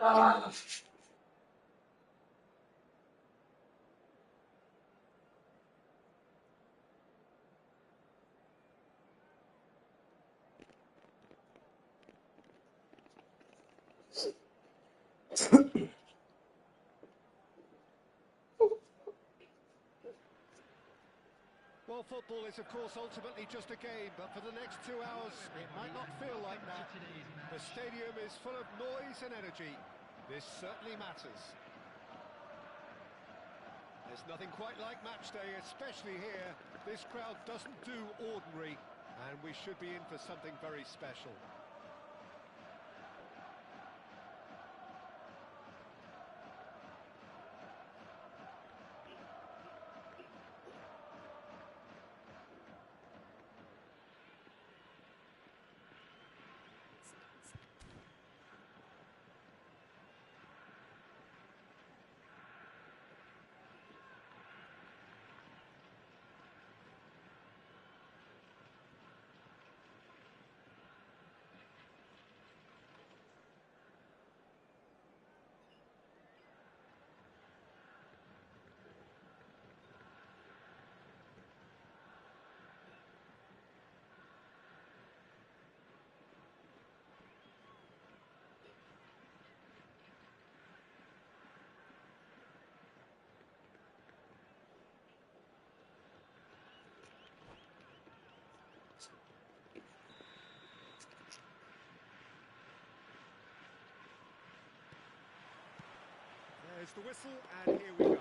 Well, football is, of course, ultimately just a game, but for the next 2 hours, it might not feel like that. The stadium is full of noise and energy. This certainly matters. There's nothing quite like match day, especially here. This crowd doesn't do ordinary, and we should be in for something very special. There's the whistle, and here we go.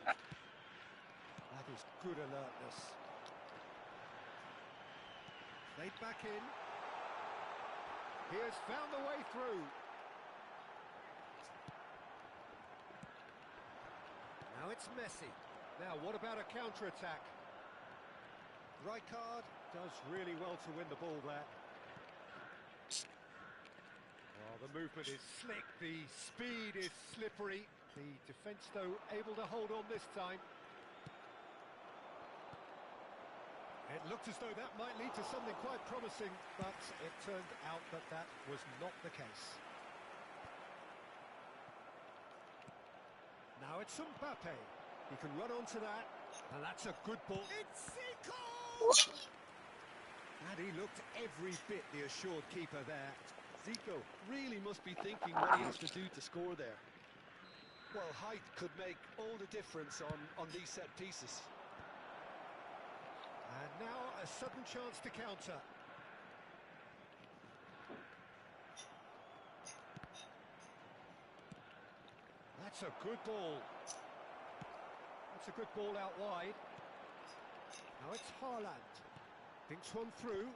That is good alertness. Played back in. He has found the way through. Now it's Messi. Now, what about a counter-attack? Rijkaard does really well to win the ball there. The movement is slick, the speed is slippery. The defence, though, able to hold on this time. It looked as though that might lead to something quite promising, but it turned out that that was not the case. Now it's Mbappe. He can run onto that, and that's a good ball. It's Zico! And he looked every bit the assured keeper there. Zico really must be thinking what he has to do to score there. Well, height could make all the difference on these set pieces. And now a sudden chance to counter. That's a good ball. That's a good ball out wide. Now it's Haaland. Thinks one through.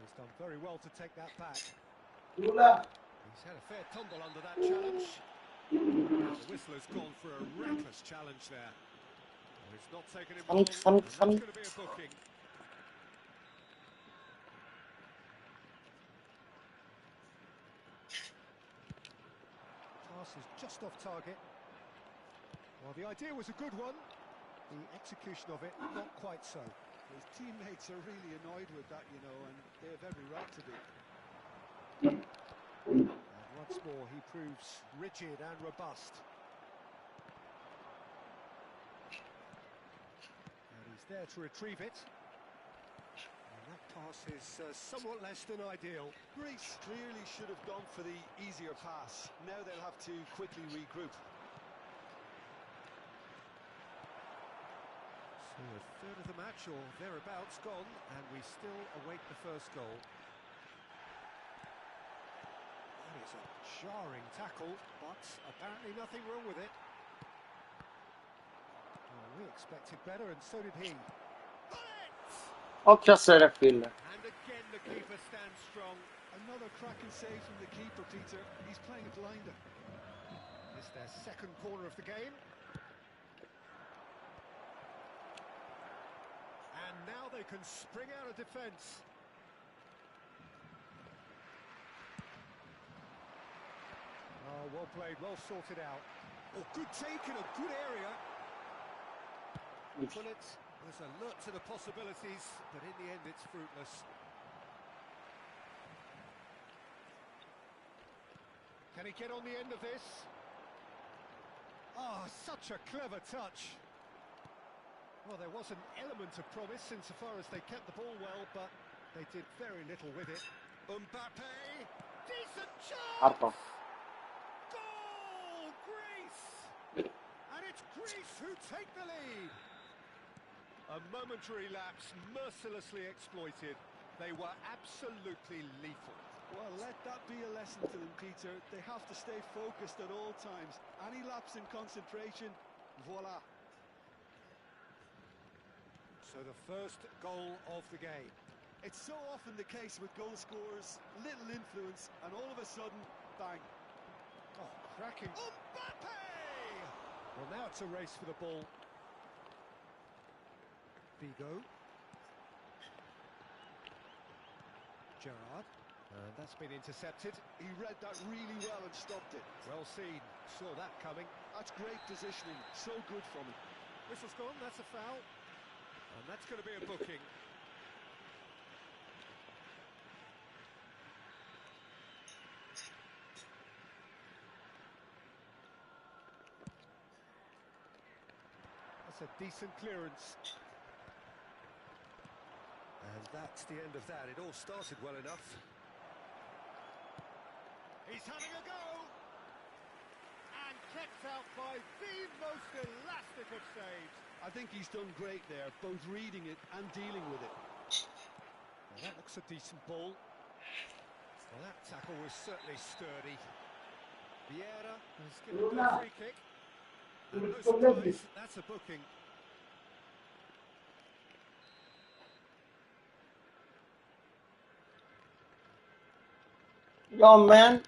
He's done very well to take that back. He's had a fair tumble under that challenge. The whistler's gone for a reckless challenge there. He's not taken him long, and that's going to be a booking. Pass is just off target. Well, the idea was a good one. The execution of it, not quite so. His teammates are really annoyed with that, you know, and they have every right to be. And once more, he proves rigid and robust. And he's there to retrieve it. And that pass is somewhat less than ideal. Greece clearly should have gone for the easier pass. Now they'll have to quickly regroup. So a third of the match, or thereabouts, gone, and we still await the first goal. That is a jarring tackle, but apparently nothing wrong with it. Well, we expected better, and so did he. Och jag ser det fyller. And again the keeper stands strong. Another cracking save from the keeper, Peter. He's playing a blinder. It's their second corner of the game. And now they can spring out of defence. Oh, well played, well sorted out. Oh, good take in a good area. Bullet was alert to the possibilities, but in the end it's fruitless. Can he get on the end of this? Oh, such a clever touch. Well, there was an element of promise insofar as they kept the ball well, but they did very little with it. Mbappe! Decent chance! Harto. Goal! Greece! And it's Greece who take the lead. A momentary lapse, mercilessly exploited. They were absolutely lethal. Well, let that be a lesson to them, Peter. They have to stay focused at all times. Any lapse in concentration, voila. So the first goal of the game. It's so often the case with goal scorers, little influence, and all of a sudden, bang. Oh, cracking. Mbappe! Well, now it's a race for the ball. Figo. Gerrard. And that's been intercepted. He read that really well and stopped it. Well seen. Saw that coming. That's great positioning. So good from him. Whistle's gone. That's a foul. And that's going to be a booking. That's a decent clearance. And that's the end of that. It all started well enough. He's having a go! And kept out by the most elastic of saves. I think he's done great there, both reading it and dealing with it. Well, that looks a decent ball. Well, that tackle was certainly sturdy. Vieira has given a free kick. And no surprise, that's a booking. Yo, man.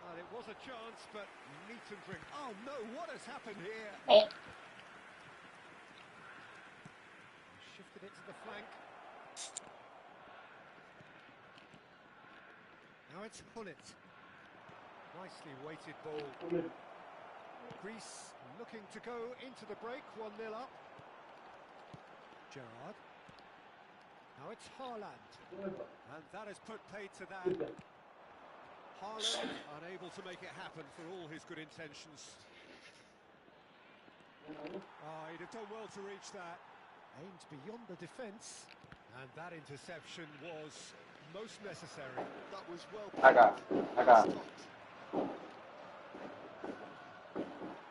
Well, it was a chance, but neat and drink. Oh no, what has happened here? Hey. Shifted it to the flank. Now it's Hullet. Nicely weighted ball. Greece looking to go into the break, 1-0 up. Gerrard. Now it's Haaland. And that has put paid to that. Haaland unable to make it happen for all his good intentions. Oh, he'd have done well to reach that. Aimed beyond the defence. And that interception was most necessary. That was well I got.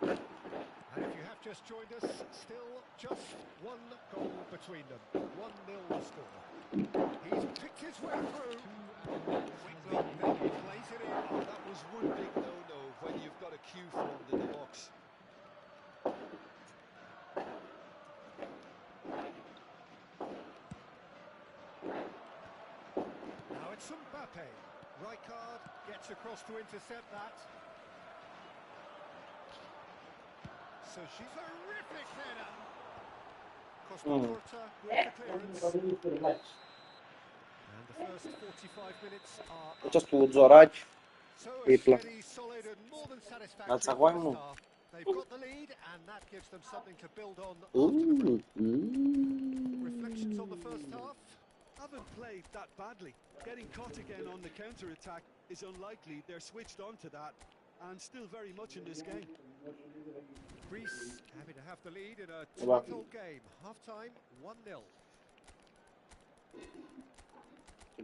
And if you have just joined us, still just one goal between them. 1-0 score. He's picked his way through. Quickly, then he plays it in. Oh, that was one big no-no when you've got a queue formed in the box. Now it's Mbappe. Rijkaard gets across to intercept that. So she's a terrific header. Costa Curta with the clearance. And the first 45 minutes are up. Сейчас будут зорать. So a People. steady, solid and more than satisfactory That's a first one. half. They've got the lead and that gives them something to build on after the Ooh, break. Reflections on the first half? Haven't played that badly. Getting caught again on the counter-attack is unlikely. They're switched on to that and still very much in this game. Greece happy to have the lead in a Well. total game. Half-time, 1-0.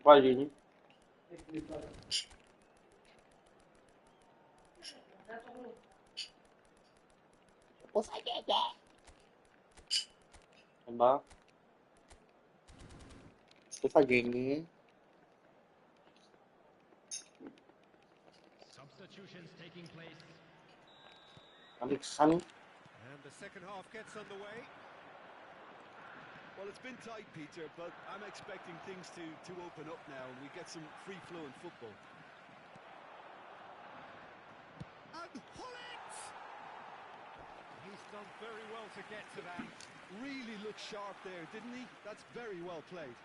По линии. Ба. Стефагини. Substitutions taking place. Александр. And the second half gets underway. Well, it's been tight, Peter, but I'm expecting things to open up now and we get some free-flowing football. And Hullet! He's done very well to get to that. Really looked sharp there, didn't he? That's very well played.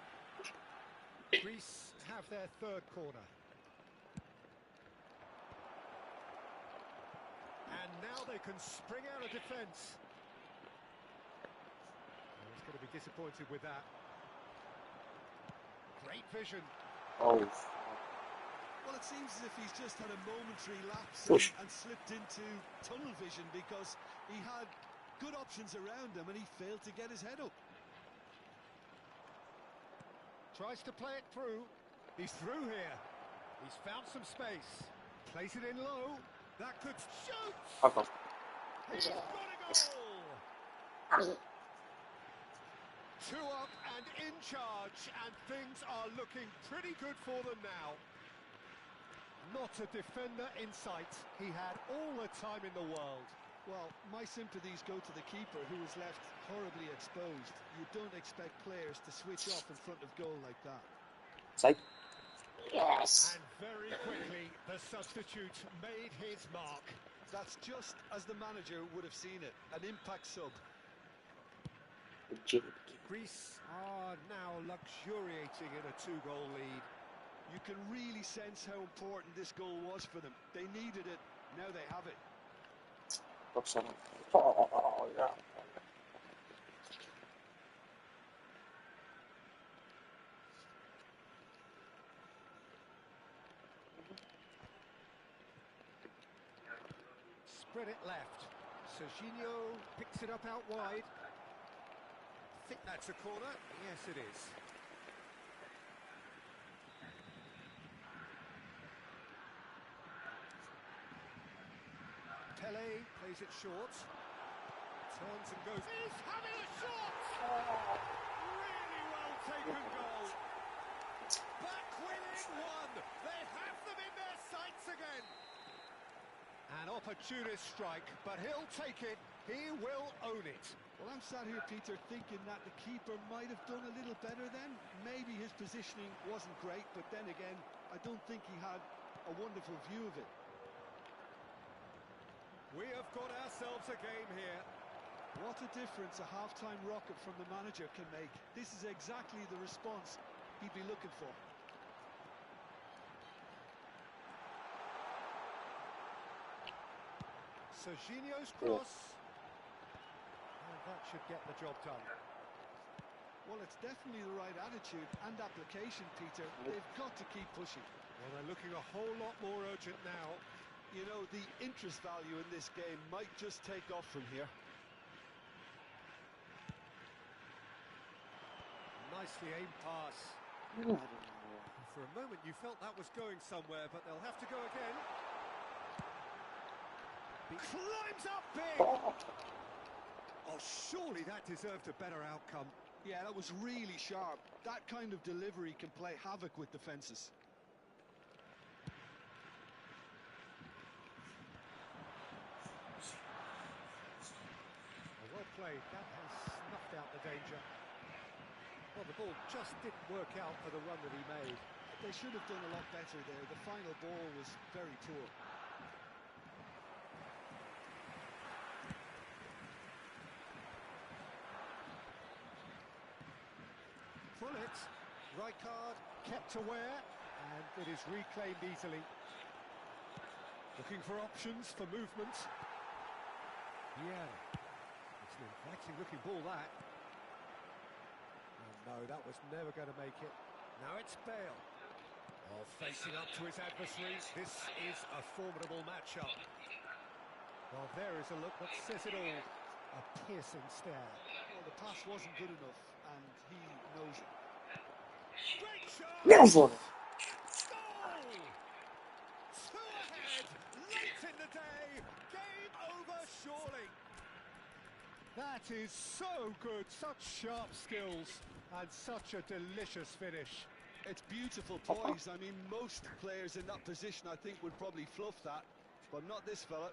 Greece have their third corner. And now they can spring out of defence. He's going to be disappointed with that. Great vision. Oh. Well, it seems as if he's just had a momentary lapse Whoosh. and slipped into tunnel vision because he had good options around him and he failed to get his head up. Tries to play it through. He's through here. He's found some space. Plays it in low. That could shoot. Fuck off. He's got a goal. 2 up and in charge, and things are looking pretty good for them now. Not a defender in sight. He had all the time in the world. Well, my sympathies go to the keeper who was left horribly exposed. You don't expect players to switch off in front of goal like that. Side. Yes. And very quickly, the substitute made his mark. That's just as the manager would have seen it, an impact sub. Greece are now luxuriating in a 2-goal lead. You can really sense how important this goal was for them. They needed it, now they have it. Oh, yeah. Spread it left. Serginho picks it up out wide. I think that's a corner. Yes, it is. Pele plays it short. Turns and goes. He's having a shot! Really well taken goal. Back within one. They have them in their sights again. An opportunist strike, but he'll take it. He will own it. Well, I'm sat here, Peter, thinking that the keeper might have done a little better then. Maybe his positioning wasn't great, but then again, I don't think he had a wonderful view of it. We have got ourselves a game here. What a difference a half-time rocket from the manager can make. This is exactly the response he'd be looking for. Serginho's cross. And that should get the job done. Well, it's definitely the right attitude and application, Peter. They've got to keep pushing. Well, they're looking a whole lot more urgent now. You know, the interest value in this game might just take off from here. Nicely aimed pass. For a moment you felt that was going somewhere, but they'll have to go again. He climbs up big! Oh, surely that deserved a better outcome. Yeah, that was really sharp. That kind of delivery can play havoc with defences. Well played. That has snuffed out the danger. Well, the ball just didn't work out for the run that he made. They should have done a lot better there. The final ball was very poor. Bullet, Rijkaard kept aware, and it is reclaimed easily. Looking for options for movement. Yeah, it's an inviting looking ball, that. Oh, no, that was never going to make it. Now it's Bale. Oh, facing up to his adversary. This is a formidable matchup. Well, there is a look that says it all. A piercing stare. Well, the pass wasn't good enough, and he knows it. Great shot! Never. Goal! Two ahead, late in the day. Game over, surely. That is so good. Such sharp skills and such a delicious finish. It's beautiful poise. I mean, most players in that position, I think, would probably fluff that, but not this fella.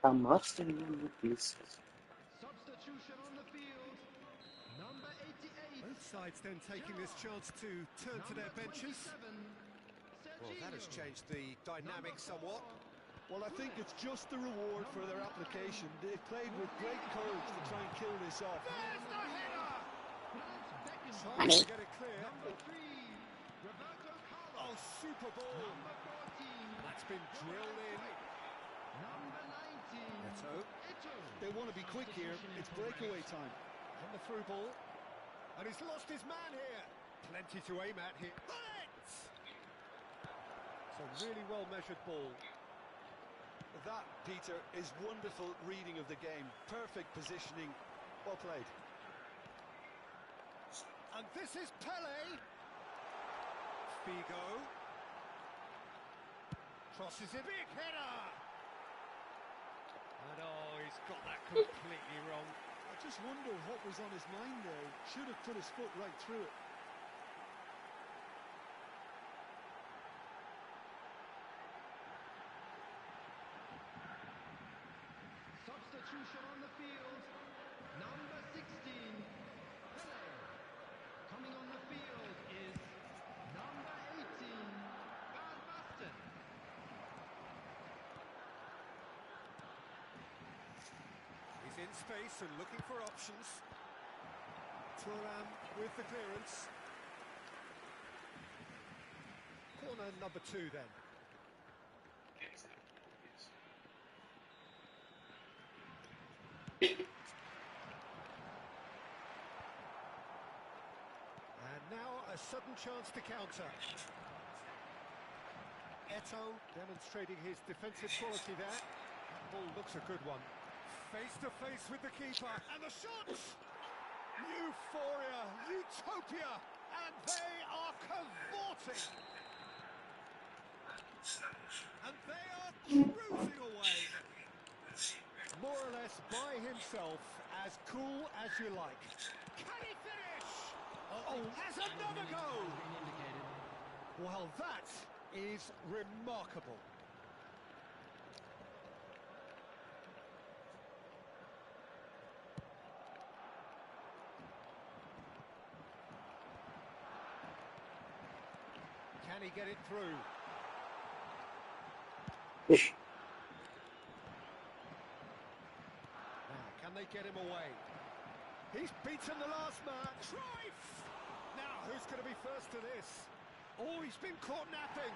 I'm mastering the pieces. Substitution on the field. Number 88. Both sides then taking this chance to turn to their benches. Well, that has changed the dynamic somewhat. Well, I think it's just the reward for their application. They've played with great courage to try and kill this off. There's the header! Trying to get it clear. Oh, super ball. That's been drilled in. Neto. They want to be quick here. It's breakaway time. And the through ball. And he's lost his man here. Plenty to aim at here. Bullets! It's a really well-measured ball. That, Peter, is wonderful reading of the game. Perfect positioning. Well played. And this is Pele. Figo. Crosses it. Big header. And oh, he's got that completely wrong. I just wonder what was on his mind there. Should have put his foot right through it. Substitution on the field. Number 16, Pele. Coming on the field is number 18, Van Basten. He's in space and looking for options. Thuram with the clearance. Corner number 2 then. And now a sudden chance to counter. Eto'o demonstrating his defensive quality there. That ball looks a good one. Face to face with the keeper, and the shots! Euphoria, utopia, and they are cavorting. And they are cruising away. More or less by himself, as cool as you like. Can he finish? Oh, has another go! Well, that is remarkable. Can he get it through? Ish. Now, can they get him away? He's beaten the last man. Cruyff! Now, who's going to be first to this? Oh, he's been caught napping.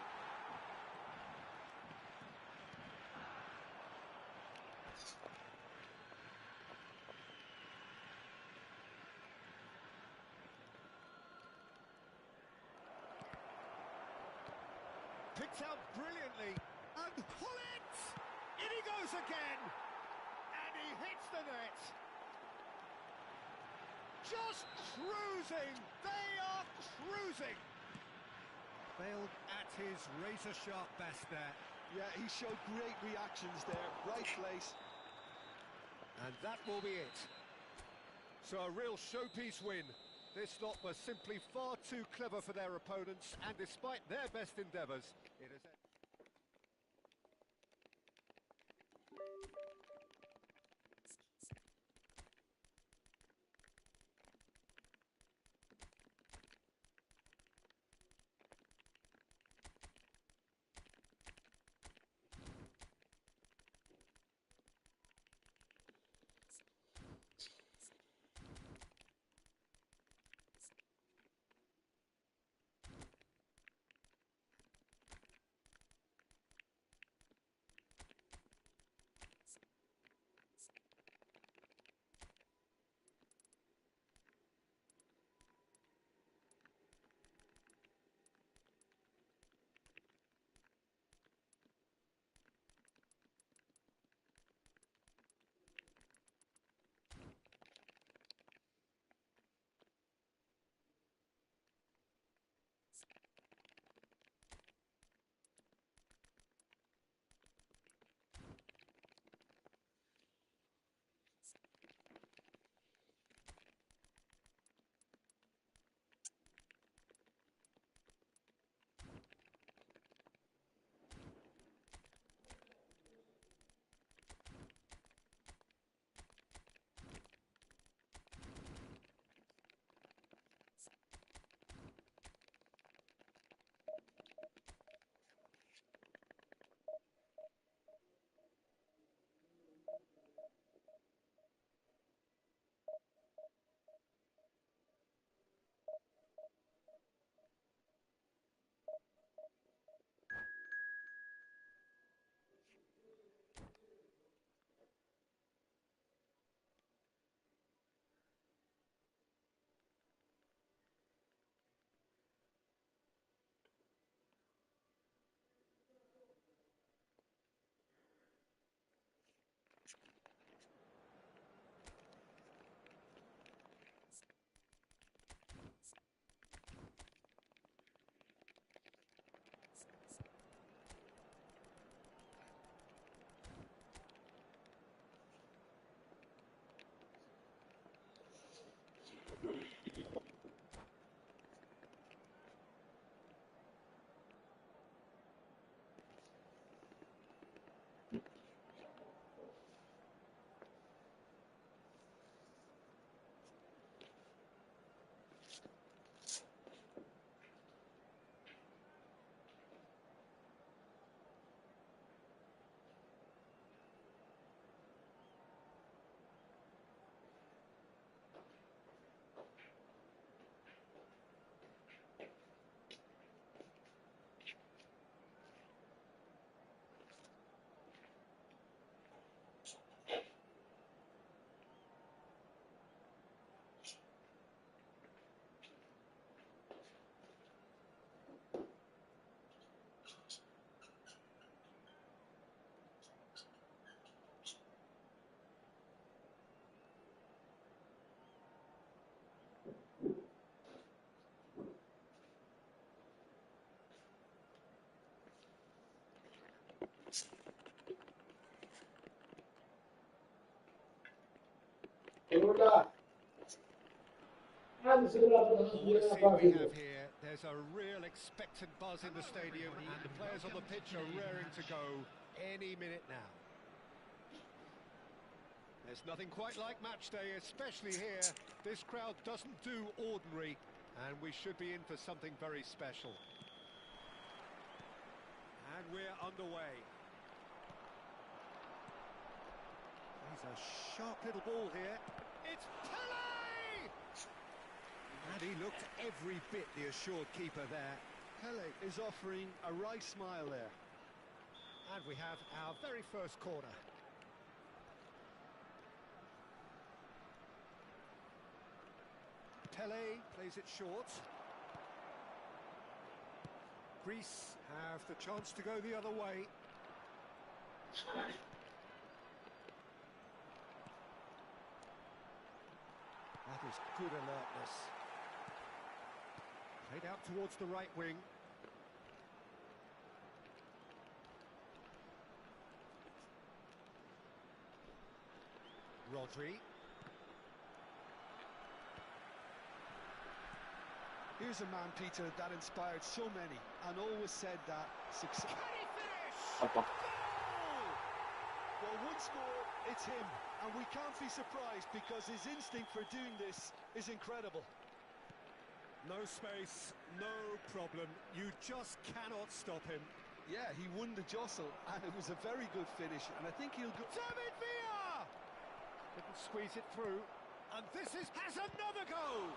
Picked out brilliantly. And Hullet! In he goes again! And he hits the net! Just cruising! They are cruising! Bale at his razor-sharp best there. Yeah, he showed great reactions there. Right place. And that will be it. So a real showpiece win. This lot was simply far too clever for their opponents, and despite their best endeavours, it has... What a scene we have here. There's a real expectant buzz in the stadium, and the players on the pitch are raring to go any minute now. There's nothing quite like match day, especially here. This crowd doesn't do ordinary, and we should be in for something very special. And we're underway. He's a sharp little ball here. It's Pele! And he looked every bit the assured keeper there. Pele is offering a wry smile there. And we have our very first corner. Pele plays it short. Greece have the chance to go the other way. That is good alertness. Played out towards the right wing. Rodri. Here's a man, Peter, that inspired so many and always said that success. Can he finish? Okay. Goal! Well, once more, it's him, and we can't be surprised because his instinct for doing this is incredible. No space, no problem. You just cannot stop him. Yeah, he won the jostle, and it was a very good finish, and I think he'll go... David Villa! Couldn't squeeze it through. And this has another go!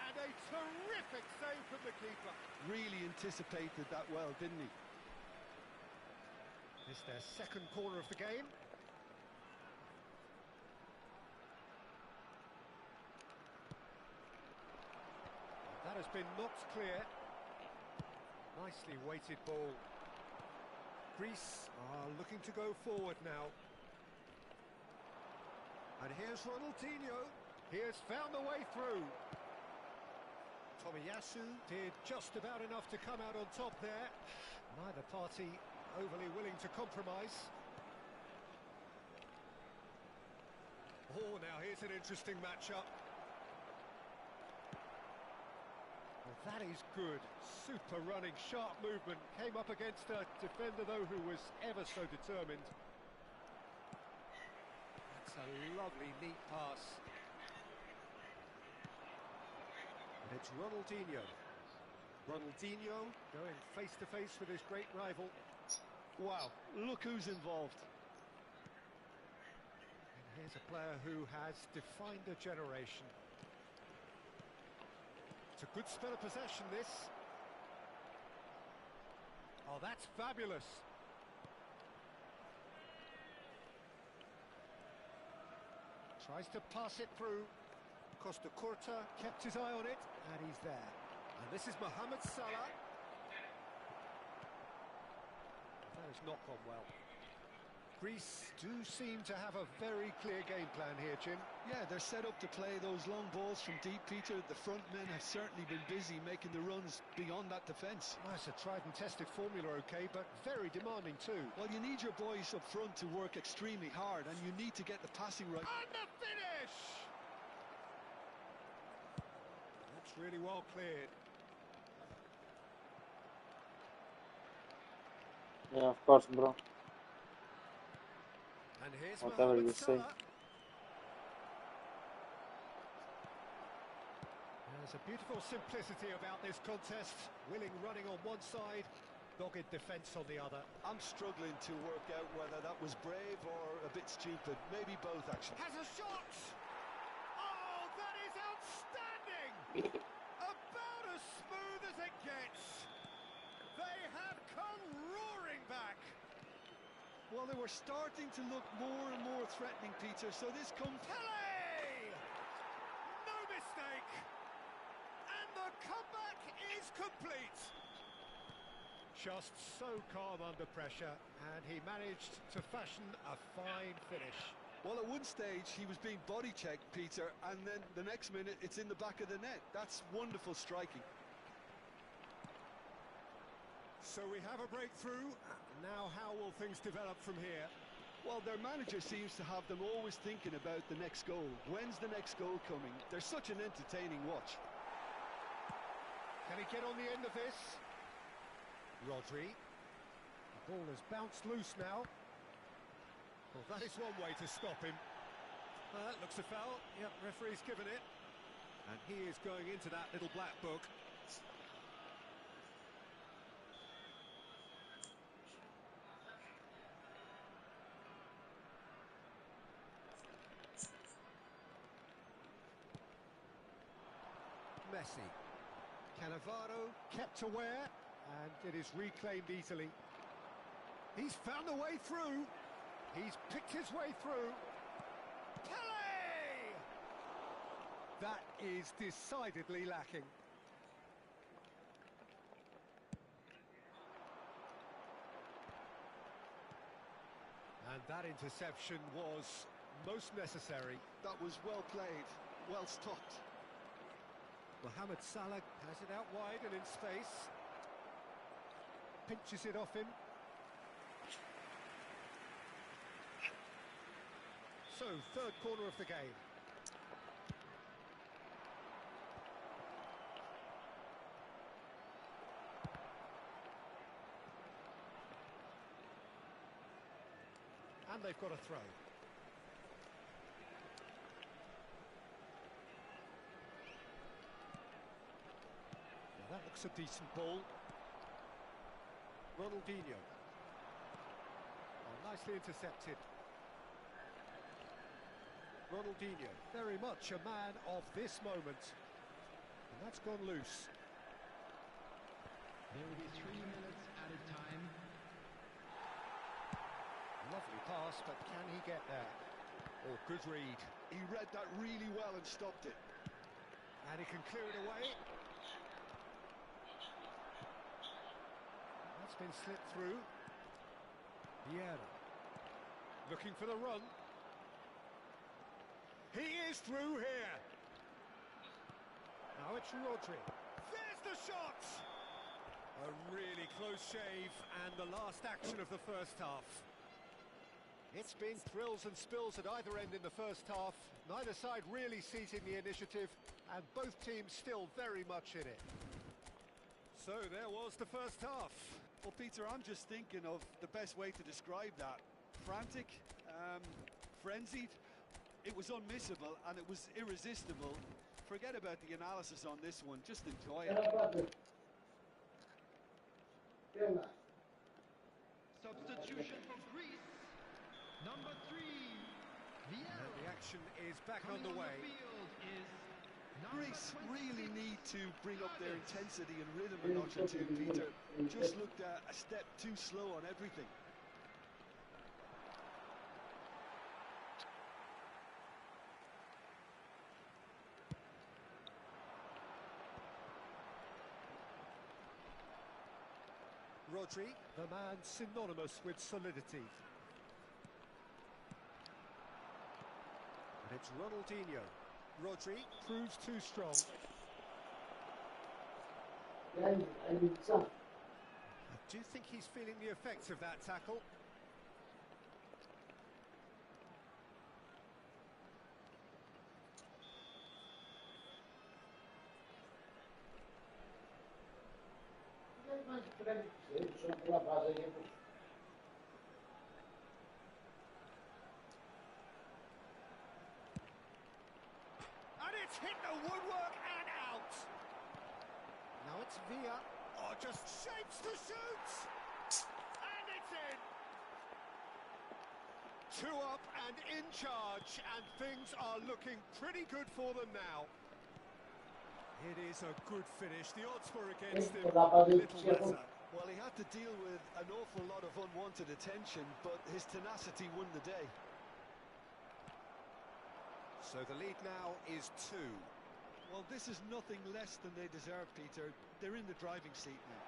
And a terrific save from the keeper. Really anticipated that well, didn't he? It's their second corner of the game. That has been knocked clear. Nicely weighted ball. Greece are looking to go forward now. And here's Ronaldinho. He has found a way through. Tomiyasu did just about enough to come out on top there. Neither party overly willing to compromise. Oh, now here's an interesting matchup. Well, that is good. Super running, sharp movement. Came up against a defender, though, who was ever so determined. That's a lovely, neat pass. And it's Ronaldinho. Ronaldinho going face-to-face with his great rival. Wow, look who's involved. And here's a player who has defined a generation. It's a good spell of possession, this. Oh, that's fabulous. Tries to pass it through. Costa Curta kept his eye on it, and he's there. And this is Mohamed Salah. That has not gone well. Greece do seem to have a very clear game plan here, Jim. Yeah, they're set up to play those long balls from deep, Peter. The front men have certainly been busy making the runs beyond that defence. Well, it's a tried and tested formula, okay, but very demanding too. Well, you need your boys up front to work extremely hard, and you need to get the passing right. And the finish! That's really well cleared. Yeah, of course, bro. And here's Whatever Mohamed you say. Salah. There's a beautiful simplicity about this contest. Willing running on one side, dogged defence on the other. I'm struggling to work out whether that was brave or a bit stupid. Maybe both, actually. Has a shot! Oh, that is outstanding! About as smooth as it gets. They have come roaring back. Well, they were starting to look more and more threatening, Peter, so this comes... Pele! No mistake! And the comeback is complete. Just so calm under pressure, and he managed to fashion a fine finish. Well, at one stage, he was being body-checked, Peter, and then the next minute, it's in the back of the net. That's wonderful striking. So we have a breakthrough. Now how will things develop from here? Well, their manager seems to have them always thinking about the next goal. When's the next goal coming? They're such an entertaining watch. Can he get on the end of this? Rodri. The ball has bounced loose now. Well, that is one way to stop him. That looks a foul. Yep, referee's given it. And he is going into that little black book. Messi. Cannavaro kept aware, and it is reclaimed easily. He's found a way through. He's picked his way through. Pele! That is decidedly lacking. And that interception was most necessary. That was well played, well stopped. Mohamed Salah has it out wide and in space. Pinches it off him. So, third corner of the game. And they've got a throw. Now that looks a decent ball. Ronaldinho. Oh, nicely intercepted. Ronaldinho, very much a man of this moment. And that's gone loose. There will be 3 minutes added time. Lovely pass, but can he get there? Oh, good read. He read that really well and stopped it. And he can clear it away. That's been slipped through. Vieira. Looking for the run. He is through here. Now it's Rodri. There's the shot! A really close shave, and the last action of the first half. It's been thrills and spills at either end in the first half. Neither side really seizing the initiative, and both teams still very much in it. So there was the first half. Well, Peter, I'm just thinking of the best way to describe that. Frantic, frenzied. It was unmissable and it was irresistible. Forget about the analysis on this one, just enjoy it. Substitution for Greece. Number 3, Vieira. And the action is back Coming on underway. the field is number Greece 26. really need to bring up their intensity and rhythm a notch or two, Peter. Just looked a step too slow on everything. Rodri, the man synonymous with solidity. And it's Ronaldinho. Rodri proves too strong. Do you think he's feeling the effects of that tackle? And it's hit the woodwork and out. Now it's Villa. Oh, just shapes to shoot. And it's in. 2 up and in charge, and things are looking pretty good for them now. It is a good finish. The odds were against him a little better. Well, he had to deal with an awful lot of unwanted attention, but his tenacity won the day. So the lead now is 2. Well, this is nothing less than they deserve, Peter. They're in the driving seat now.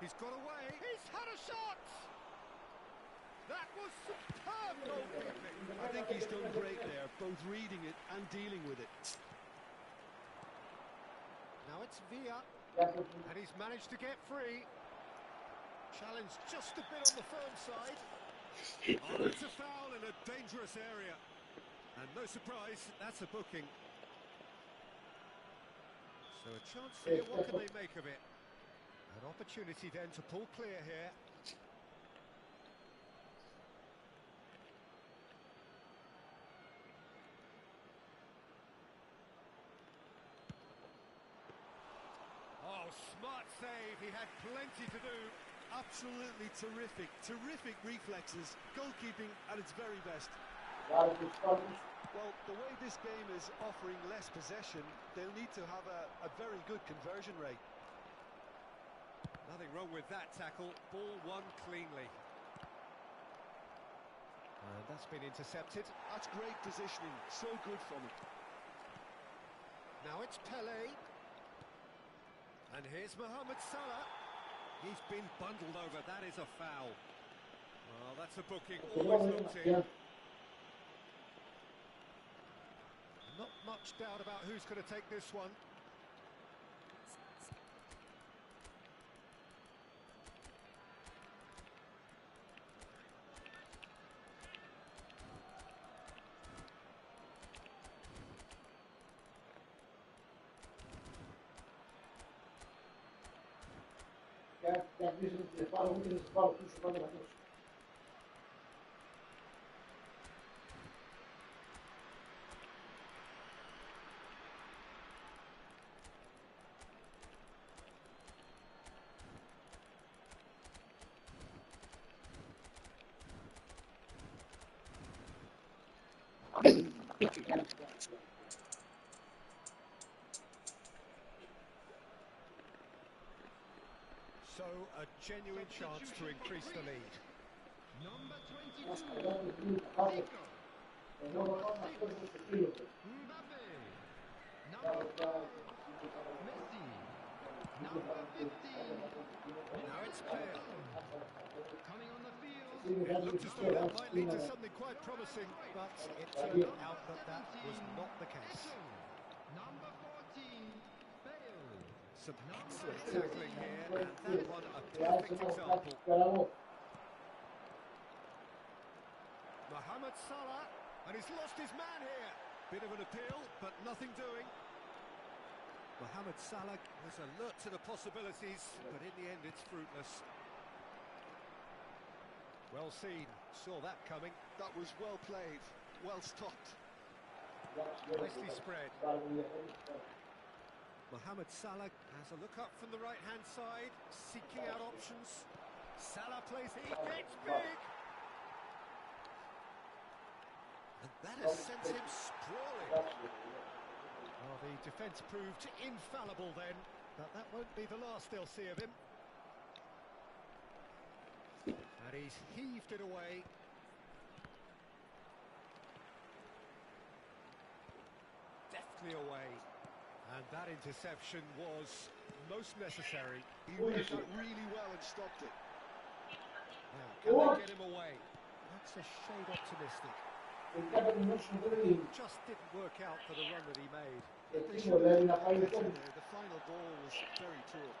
He's got away. He's had a shot. That was superb goalkeeping. I think he's done great there, both reading it and dealing with it. Now it's Villa, and he's managed to get free. Challenge just a bit on the firm side. Oh, that's a foul in a dangerous area. And no surprise, that's a booking. So a chance here, what can they make of it? An opportunity then to pull clear here. Oh, smart save, he had plenty to do. Absolutely terrific, terrific reflexes. Goalkeeping at its very best. Well, the way this game is offering less possession, they'll need to have a very good conversion rate. Nothing wrong with that tackle. Ball won cleanly. And that's been intercepted. That's great positioning. So good from it. Now it's Pele. And here's Mohamed Salah. He's been bundled over. That is a foul. Well, that's a booking. Always looked in. Not much doubt about who's going to take this one. So, a genuine chance to increase the lead. Number 22, Zico. Mbappe. Number 4, Messi. Number 15, Now it's Bale. coming on the field. It looked as though that might lead to something quite promising, but it turned out that that was not the case. Number 14, Bale. Some excellent tackling here, and that one a perfect example. Mohamed Salah, and he's lost his man here. Bit of an appeal, but nothing doing. Mohamed Salah was alert to the possibilities, but in the end it's fruitless. Well seen, saw that coming. That was well played, well stopped. Nicely spread. Mohamed Salah has a look up from the right-hand side, seeking out options. Salah plays, he hits big! And that has sent him sprawling. Well, the defence proved infallible then, but that won't be the last they'll see of him. And he's heaved it away. Deftly away. And that interception was most necessary. He read that really well and stopped it. Now, can they get him away? That's a shade optimistic. Just didn't work out for the run that he made. They should have been better there. The final ball was very poor.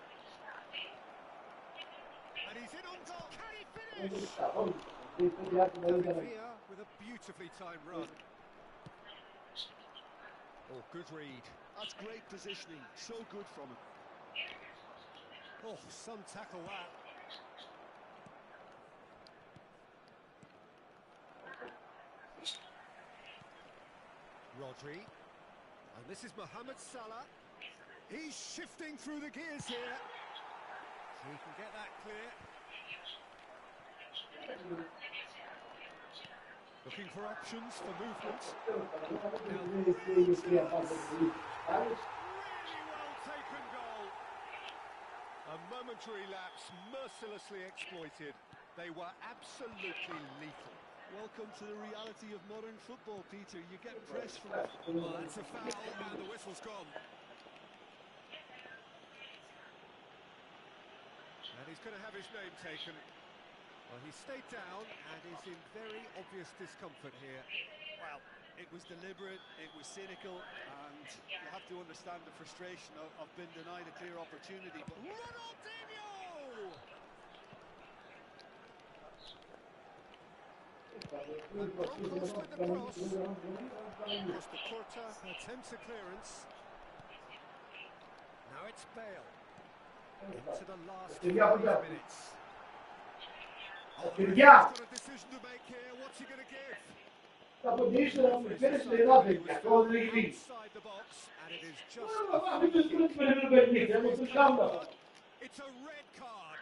And he's in on goal. Can he finish? Villa with a beautifully timed run. Oh, good read. That's great positioning. So good from him. Oh, some tackle that. Rodri. And this is Mohamed Salah. He's shifting through the gears here. So he can get that clear. Looking for options for movement. Really well taken goal. A momentary lapse, mercilessly exploited. They were absolutely lethal. Welcome to the reality of modern football, Peter. You get pressed from it. Well, that's a foul, and the whistle's gone. And he's going to have his name taken. Well, he stayed down and is in very obvious discomfort here. Well, it was deliberate, it was cynical, and you have to understand the frustration of being denied a clear opportunity. But Ronaldinho! And Bronckhorst with the cross. Costa Curta attempts a clearance. Now it's Bale. Into the last 5 minutes. Oh, the referee's got a decision to make here. What's he going to give? Referee's decided that he was fouled outside the box, and it is just a free kick. It's a red card.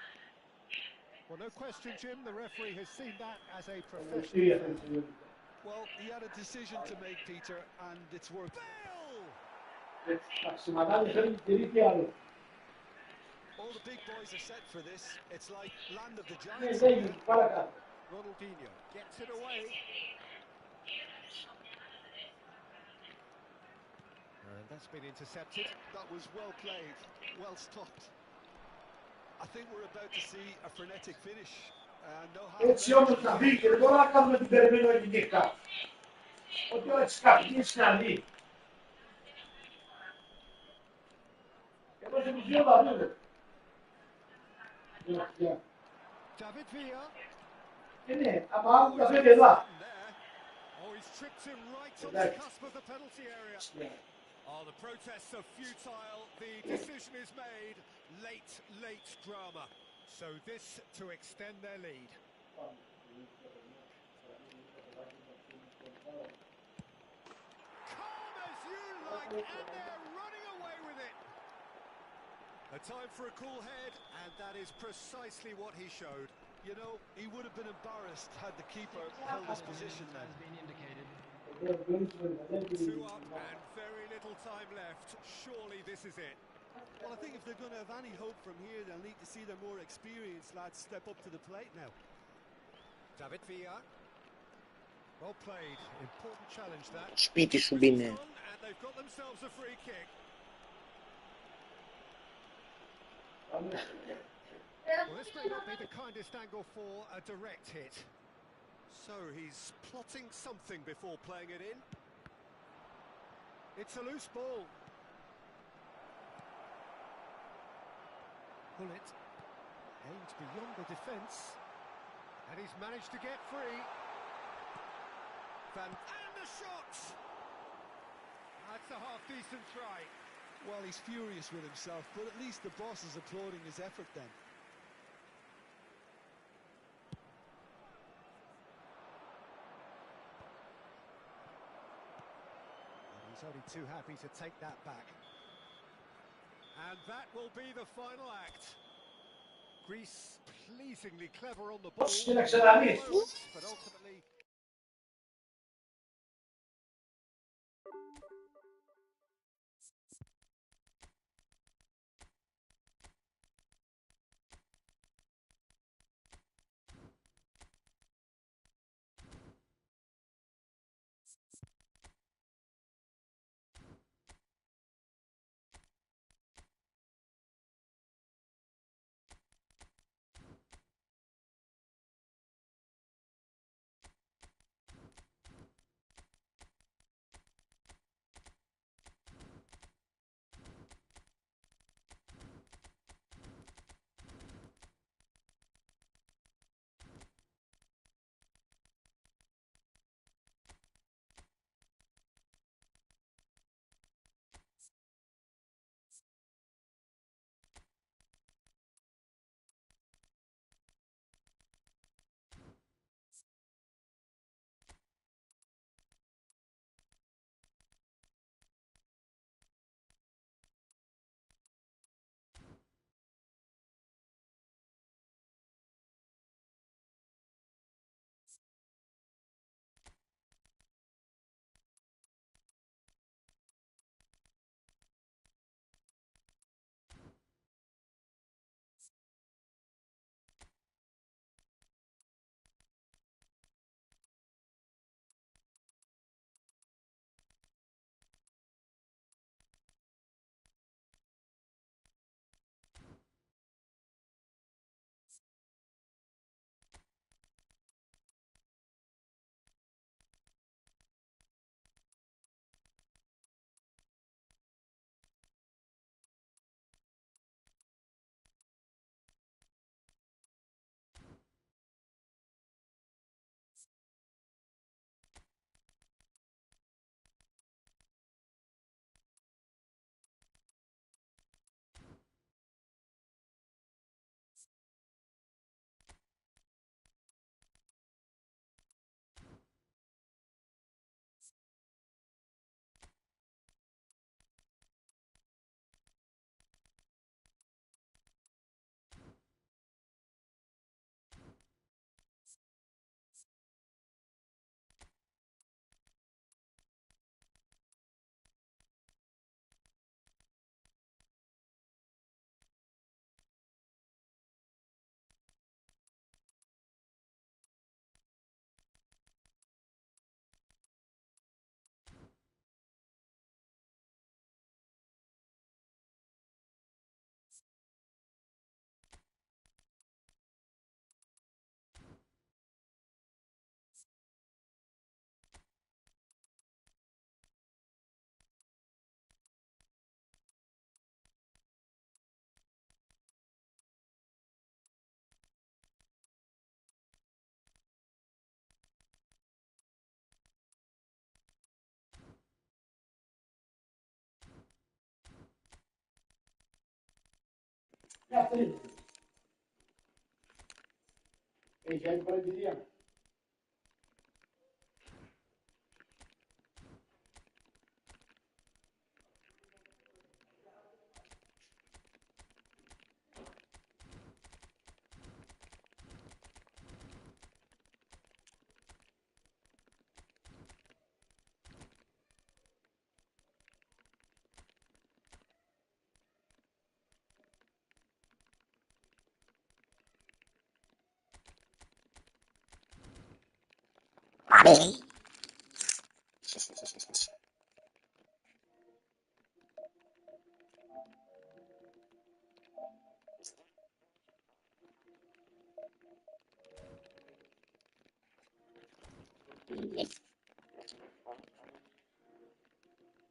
Well, no question, Jim, the referee has seen that as a professional foul. Well, he had a decision to make, Peter, and it's worked. Bale! All the big boys are set for this. It's like land of the giants. Ronaldinho gets it away. And that's been intercepted. That was well played, well stopped. I think we're about to see a frenetic finish. No David Villa. Oh, He's tripped him right on the cusp of the penalty area. Oh, the protests are futile. The decision is made. Late drama. So this to extend their lead. Calm as you like, and they're running away with it. A time for a cool head, and that is precisely what he showed. You know, he would have been embarrassed had the keeper held his position then. Has been indicated. 2 up and very little time left. Surely this is it. Well, I think if they're going to have any hope from here, they'll need to see their more experienced lads step up to the plate now. David Villa. Well played. Important challenge that. Σπίτι σου μπίνε. And they've got themselves a free kick. Well, this may not be the kindest angle for a direct hit. So he's plotting something before playing it in. It's a loose ball. Bullet aimed beyond the defence, and he's managed to get free. And the shot! That's a half-decent try. Well, he's furious with himself, but at least the boss is applauding his effort then. He's only too happy to take that back. And that will be the final act. Greece pleasingly clever on the ball, but ultimately Yes.